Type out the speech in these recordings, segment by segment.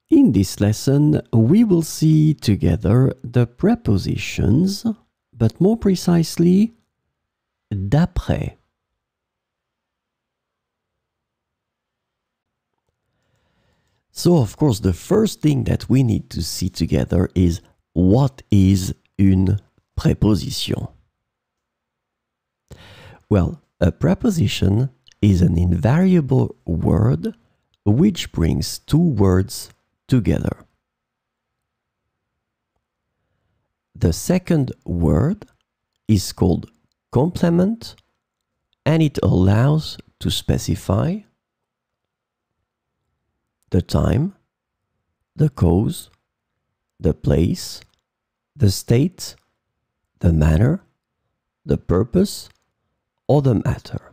In this lesson, we will see together the prepositions, but more precisely, d'après. So, of course, the first thing that we need to see together is what is une préposition? Well, a preposition is an invariable word which brings two words together. The second word is called complement, and it allows to specify the time, the cause, the place, the state, the manner, the purpose, or the matter.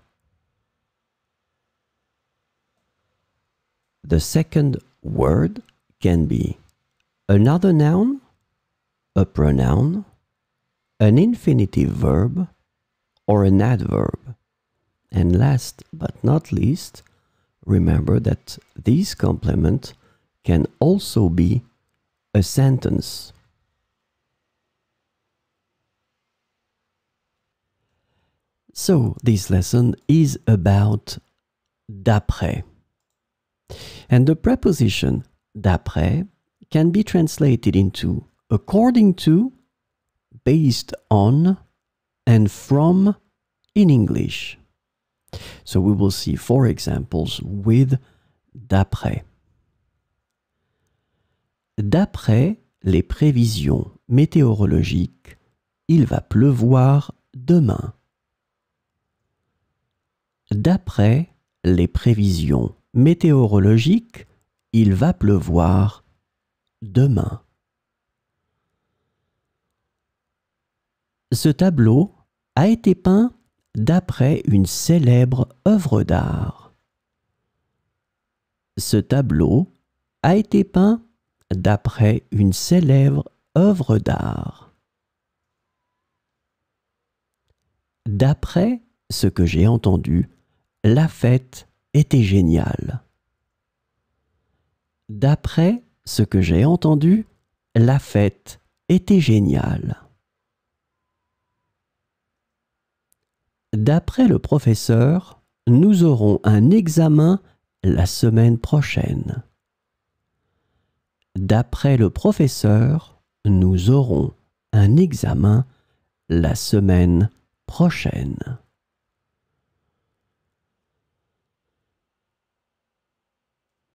The second word can be another noun, a pronoun, an infinitive verb, or an adverb. And last but not least, remember that this complement can also be a sentence. So, this lesson is about d'après. And the preposition d'après can be translated into according to, based on, and from in English. So we will see 4 examples with d'après. D'après les prévisions météorologiques, il va pleuvoir demain. D'après les prévisions météorologiques, il va pleuvoir demain. Ce tableau a été peint d'après une célèbre œuvre d'art. Ce tableau a été peint d'après une célèbre œuvre d'art. D'après ce que j'ai entendu, la fête était géniale. D'après ce que j'ai entendu, la fête était géniale. D'après le professeur, nous aurons un examen la semaine prochaine. D'après le professeur, nous aurons un examen la semaine prochaine.